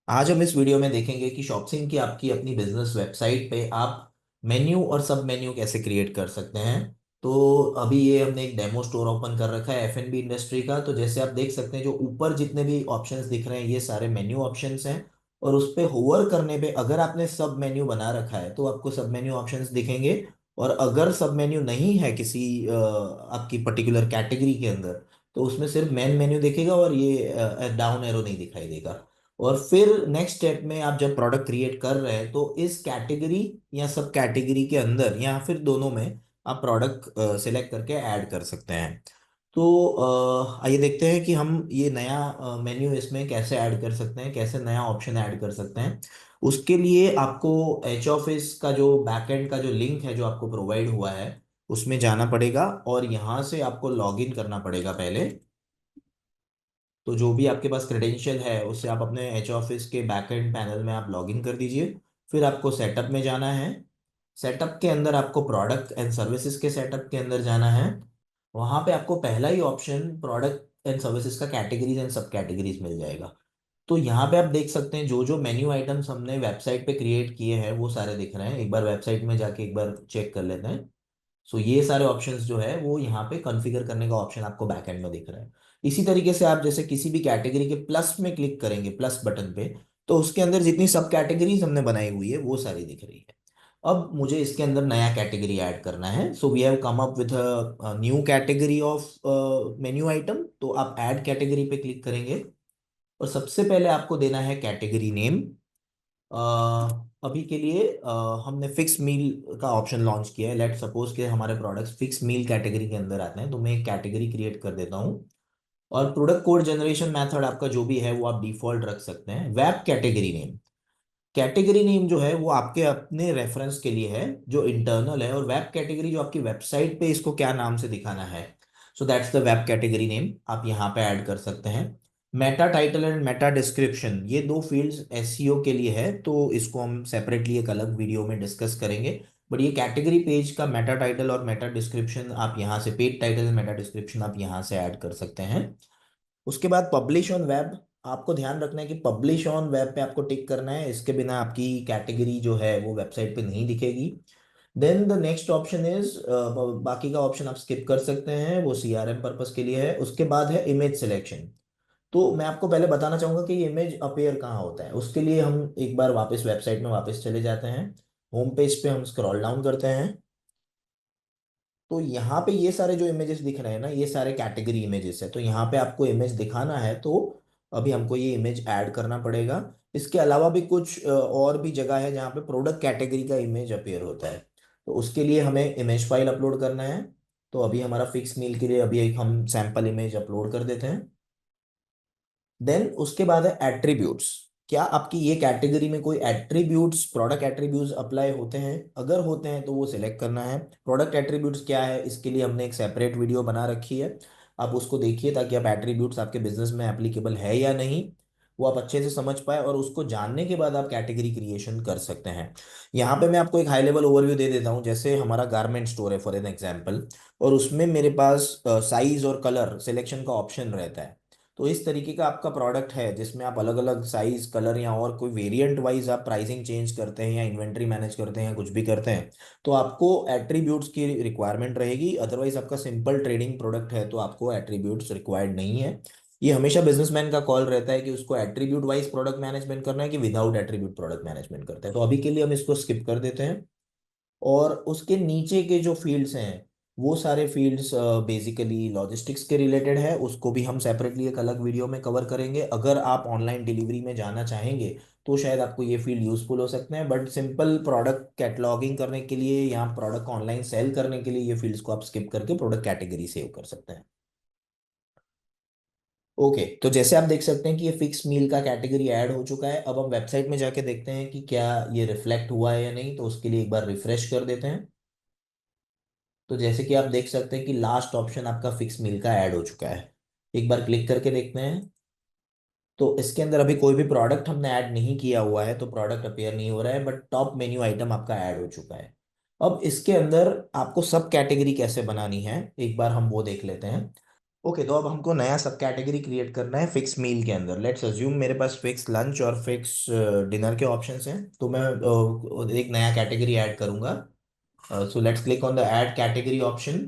आज हम इस वीडियो में देखेंगे कि शॉपसिंग की आपकी अपनी बिजनेस वेबसाइट पे आप मेन्यू और सब मेन्यू कैसे क्रिएट कर सकते हैं। तो अभी ये हमने एक डेमो स्टोर ओपन कर रखा है F&B इंडस्ट्री का। तो जैसे आप देख सकते हैं जो ऊपर जितने भी ऑप्शंस दिख रहे हैं ये सारे मेन्यू ऑप्शंस हैं। और उस पे होवर करने पे अगर आपने सब मेन्यू बना रखा है तो आपको सब मेन्यू ऑप्शंस दिखेंगे। और अगर सब मेन्यू नहीं है किसी आपकी पर्टिकुलर कैटेगरी के अंदर तो उसमें सिर्फ मेन मेन्यू दिखेगा और ये डाउन एरो नहीं दिखाई देगा। और फिर नेक्स्ट स्टेप में आप जब प्रोडक्ट क्रिएट कर रहे हैं तो इस कैटेगरी या सब कैटेगरी के अंदर या फिर दोनों में आप प्रोडक्ट सिलेक्ट करके ऐड कर सकते हैं। तो आइए देखते हैं कि हम ये नया मेन्यू इसमें कैसे ऐड कर सकते हैं, कैसे नया ऑप्शन ऐड कर सकते हैं। उसके लिए आपको एच ऑफिस का जो बैकएंड का जो लिंक है जो आपको प्रोवाइड हुआ है उसमें जाना पड़ेगा और यहाँ से आपको लॉगिन करना पड़ेगा पहले। तो जो भी आपके पास क्रेडेंशियल है उससे आप अपने एच ऑफिस के बैकएंड पैनल में आप लॉगिन कर दीजिए। फिर आपको सेटअप में जाना है। सेटअप के अंदर आपको प्रोडक्ट एंड सर्विसेज के सेटअप के अंदर जाना है। वहां पे आपको पहला ही ऑप्शन प्रोडक्ट एंड सर्विसेज का कैटेगरीज एंड सब कैटेगरीज मिल जाएगा। तो यहाँ पे आप देख सकते हैं जो जो मेन्यू आइटम्स हमने वेबसाइट पे क्रिएट किए हैं वो सारे दिख रहे हैं। एक बार वेबसाइट में जाके एक बार चेक कर लेते हैं। सो ये सारे ऑप्शंस जो है वो यहाँ पे कॉन्फ़िगर करने का ऑप्शन आपको बैकएंड में दिख रहा है। इसी तरीके से आप जैसे किसी भी कैटेगरी के प्लस में क्लिक करेंगे प्लस बटन पे तो उसके अंदर जितनी सब कैटेगरीज हमने बनाई हुई है वो सारी दिख रही है। अब मुझे इसके अंदर नया कैटेगरी ऐड करना है। So we have come up with new category of menu item. तो आप ऐड कैटेगरी पे क्लिक करेंगे और सबसे पहले आपको देना है कैटेगरी नेम। अ, अभी के लिए हमने फिक्स मील का ऑप्शन लॉन्च किया है। लेट सपोज कि हमारे प्रोडक्ट्स फिक्स मील कैटेगरी के अंदर आते हैं तो मैं एक कैटेगरी क्रिएट कर देता हूँ। और प्रोडक्ट कोड जनरेशन मेथड आपका जो भी है वो आप डिफॉल्ट रख सकते हैं। Web category name, category name जो है वो आपके अपने रेफरेंस के लिए है जो इंटरनल है। और वेब कैटेगरी जो आपकी वेबसाइट पे इसको क्या नाम से दिखाना है, so that's the web category name आप यहाँ पे ऐड कर सकते हैं। Meta title and Meta description ये दो फील्ड्स एसईओ के लिए है तो इसको हम सेपरेटली एक अलग वीडियो में डिस्कस करेंगे। बट ये कैटेगरी पेज का मेटा टाइटल और मेटा डिस्क्रिप्शन आप यहाँ से page title and Meta description आप यहाँ से ऐड कर सकते हैं। उसके बाद पब्लिश ऑन वेब, आपको ध्यान रखना है कि पब्लिश ऑन वेब पे आपको टिक करना है। इसके बिना आपकी कैटेगरी जो है वो वेबसाइट पे नहीं दिखेगी। Then the next option is, बाकी का ऑप्शन आप स्किप कर सकते हैं वो सीआरएम पर्पस के लिए है। उसके बाद है इमेज सिलेक्शन। तो मैं आपको पहले बताना चाहूंगा कि ये इमेज अपीयर कहाँ होता है। उसके लिए हम एक बार वापस वेबसाइट में वापस चले जाते हैं। होम पेज पे हम स्क्रॉल डाउन करते हैं। तो यहाँ पे ये सारे जो इमेजेस दिख रहे हैं ना ये सारे कैटेगरी इमेजेस है। तो यहाँ पे आपको इमेज दिखाना है तो अभी हमको ये इमेज ऐड करना पड़ेगा। इसके अलावा भी कुछ और भी जगह है जहाँ पे प्रोडक्ट कैटेगरी का इमेज अपीयर होता है। तो उसके लिए हमें इमेज फाइल अपलोड करना है। तो अभी हमारा फिक्स मील के लिए अभी एक हम सैंपल इमेज अपलोड कर देते हैं। देन उसके बाद है एट्रीब्यूट्स। क्या आपकी ये कैटेगरी में कोई एट्रीब्यूट्स प्रोडक्ट एट्रीब्यूट्स अप्लाई होते हैं? अगर होते हैं तो वो सिलेक्ट करना है। प्रोडक्ट एट्रीब्यूट्स क्या है इसके लिए हमने एक सेपरेट वीडियो बना रखी है। आप उसको देखिए ताकि आप एट्रीब्यूट्स आपके बिजनेस में एप्लीकेबल है या नहीं वो आप अच्छे से समझ पाए और उसको जानने के बाद आप कैटेगरी क्रिएशन कर सकते हैं। यहाँ पे मैं आपको एक हाई लेवल ओवरव्यू दे देता हूँ। जैसे हमारा गारमेंट स्टोर है फॉर एन एग्जाम्पल और उसमें मेरे पास साइज और कलर सिलेक्शन का ऑप्शन रहता है। तो इस तरीके का आपका प्रोडक्ट है जिसमें आप अलग अलग साइज कलर या और कोई वेरिएंट वाइज आप प्राइसिंग चेंज करते हैं या इन्वेंट्री मैनेज करते हैं या कुछ भी करते हैं तो आपको एट्रीब्यूट्स की रिक्वायरमेंट रहेगी। अदरवाइज आपका सिंपल ट्रेडिंग प्रोडक्ट है तो आपको एट्रीब्यूट्स रिक्वायर्ड नहीं है। ये हमेशा बिजनेसमैन का कॉल रहता है कि उसको एट्रीब्यूट वाइज प्रोडक्ट मैनेजमेंट करना है कि विदाउट एट्रीब्यूट प्रोडक्ट मैनेजमेंट करते हैं। तो अभी के लिए हम इसको स्किप कर देते हैं। और उसके नीचे के जो फील्ड्स हैं वो सारे फील्ड्स बेसिकली लॉजिस्टिक्स के रिलेटेड है। उसको भी हम सेपरेटली एक अलग वीडियो में कवर करेंगे। अगर आप ऑनलाइन डिलीवरी में जाना चाहेंगे तो शायद आपको ये फील्ड यूजफुल हो सकते हैं। बट सिंपल प्रोडक्ट कैटलॉगिंग करने के लिए या प्रोडक्ट को ऑनलाइन सेल करने के लिए ये फील्ड्स को आप स्किप करके प्रोडक्ट कैटेगरी सेव कर सकते हैं। ओके, तो जैसे आप देख सकते हैं कि ये फिक्स मील का कैटेगरी ऐड हो चुका है। अब हम वेबसाइट में जाके देखते हैं कि क्या ये रिफ्लेक्ट हुआ है या नहीं। तो उसके लिए एक बार रिफ्रेश कर देते हैं। तो जैसे कि आप देख सकते हैं कि लास्ट ऑप्शन आपका फिक्स मील का ऐड हो चुका है। एक बार क्लिक करके देखते हैं। तो इसके अंदर अभी कोई भी प्रोडक्ट हमने ऐड नहीं किया हुआ है तो प्रोडक्ट अपीयर नहीं हो रहा है बट टॉप मेन्यू आइटम आपका ऐड हो चुका है। अब इसके अंदर आपको सब कैटेगरी कैसे बनानी है एक बार हम वो देख लेते हैं। ओके, तो अब हमको नया सब कैटेगरी क्रिएट करना है फिक्स मील के अंदर। लेट्स अज्यूम मेरे पास फिक्स लंच और फिक्स डिनर के ऑप्शंस हैं, तो मैं एक नया कैटेगरी ऐड करूंगा। So let's click on the add category option.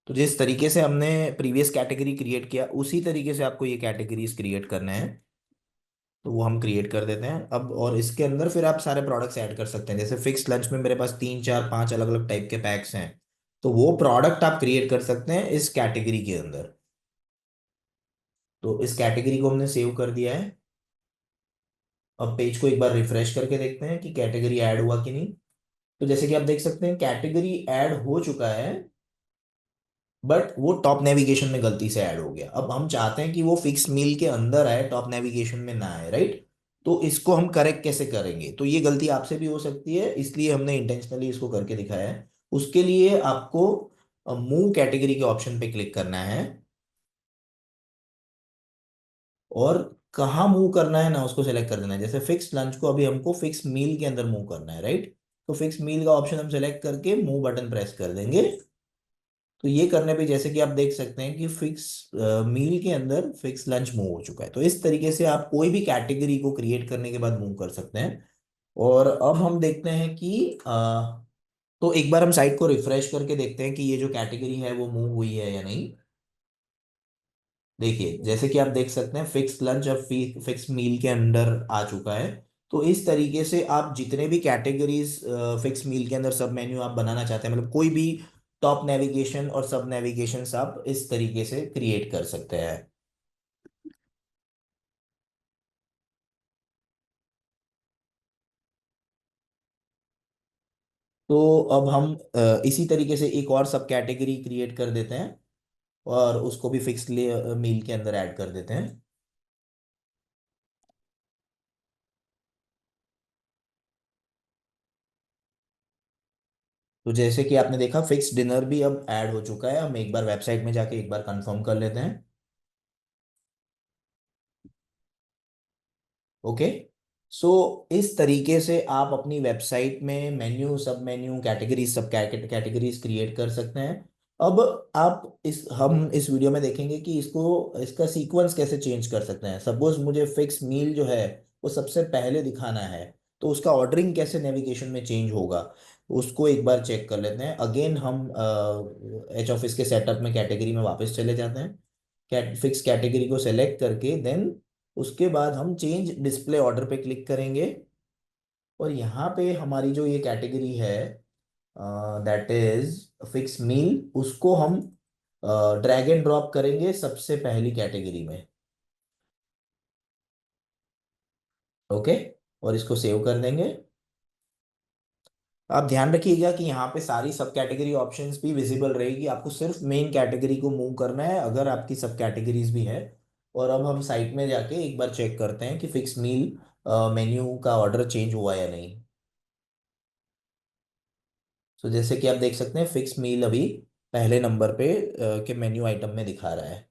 तो जिस तरीके से हमने प्रीवियस कैटेगरी क्रिएट किया उसी तरीके से आपको ये कैटेगरीज क्रिएट करना है। तो वो हम क्रिएट कर देते हैं अब, और इसके अंदर फिर आप सारे प्रोडक्ट्स ऐड कर सकते हैं। जैसे फिक्स लंच में मेरे पास 3 4 5 अलग अलग टाइप के पैक्स हैं, तो वो प्रोडक्ट आप क्रिएट कर सकते हैं इस कैटेगरी के अंदर। तो इस कैटेगरी को हमने सेव कर दिया है। अब पेज को एक बार रिफ्रेश करके देखते हैं कि कैटेगरी ऐड हुआ कि नहीं। तो जैसे कि आप देख सकते हैं कैटेगरी ऐड हो चुका है, बट वो टॉप नेविगेशन में गलती से ऐड हो गया। अब हम चाहते हैं कि वो फिक्स मील के अंदर आए, टॉप नेविगेशन में ना आए, राइट? तो इसको हम करेक्ट कैसे करेंगे? तो ये गलती आपसे भी हो सकती है, इसलिए हमने इंटेंशनली इसको करके दिखाया है। उसके लिए आपको मूव कैटेगरी के ऑप्शन पे क्लिक करना है, और कहाँ मूव करना है ना उसको सेलेक्ट कर देना है। जैसे फिक्स लंच को अभी हमको फिक्स मील के अंदर मूव करना है, राइट? तो फिक्स मील का ऑप्शन हम सेलेक्ट करके मूव बटन प्रेस कर देंगे। तो ये करने पे जैसे कि आप देख सकते हैं कि फिक्स मील के अंदर फिक्स लंच मूव हो चुका है। तो इस तरीके से आप कोई भी कैटेगरी को क्रिएट करने के बाद मूव कर सकते हैं। और अब हम देखते हैं कि तो एक बार हम साइट को रिफ्रेश करके देखते हैं कि ये जो कैटेगरी है वो मूव हुई है या नहीं। देखिए, जैसे कि आप देख सकते हैं फिक्स लंच अब फिक्स मील के अंडर आ चुका है। तो इस तरीके से आप जितने भी कैटेगरीज फिक्स मील के अंदर सब मेन्यू आप बनाना चाहते हैं, मतलब कोई भी टॉप नेविगेशन और सब नेविगेशन आप इस तरीके से क्रिएट कर सकते हैं। तो अब हम इसी तरीके से एक और सब कैटेगरी क्रिएट कर देते हैं, और उसको भी फिक्स मील के अंदर ऐड कर देते हैं। तो जैसे कि आपने देखा फिक्स डिनर भी अब ऐड हो चुका है। हम एक बार वेबसाइट में जाके एक बार कंफर्म कर लेते हैं। ओके। सो इस तरीके से आप अपनी वेबसाइट में मेन्यू, सब मेन्यू, कैटेगरीज, सब कैटेगरीज क्रिएट कर सकते हैं। अब आप इस हम इस वीडियो में देखेंगे कि इसका सीक्वेंस कैसे चेंज कर सकते हैं। सपोज मुझे फिक्स मील जो है वो सबसे पहले दिखाना है, तो उसका ऑर्डरिंग कैसे नेविगेशन में चेंज होगा, उसको एक बार चेक कर लेते हैं। अगेन हम एच ऑफिस के सेटअप में कैटेगरी में वापस चले जाते हैं। फिक्स कैटेगरी को सेलेक्ट करके देन उसके बाद हम चेंज डिस्प्ले ऑर्डर पे क्लिक करेंगे, और यहाँ पे हमारी जो ये कैटेगरी है दैट इज फिक्स मील, उसको हम ड्रैग एंड ड्रॉप करेंगे सबसे पहली कैटेगरी में। ओके, और इसको सेव कर देंगे। आप ध्यान रखिएगा कि यहाँ पे सारी सब कैटेगरी ऑप्शंस भी विजिबल रहेगी। आपको सिर्फ मेन कैटेगरी को मूव करना है अगर आपकी सब कैटेगरीज भी है। और अब हम साइट में जाके एक बार चेक करते हैं कि फिक्स मील मेन्यू का ऑर्डर चेंज हुआ या नहीं। तो जैसे कि आप देख सकते हैं फिक्स मील अभी पहले नंबर पे के मेन्यू आइटम में दिखा रहा है।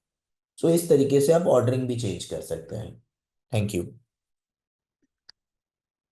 सो इस तरीके से आप ऑर्डरिंग भी चेंज कर सकते हैं। Thank you.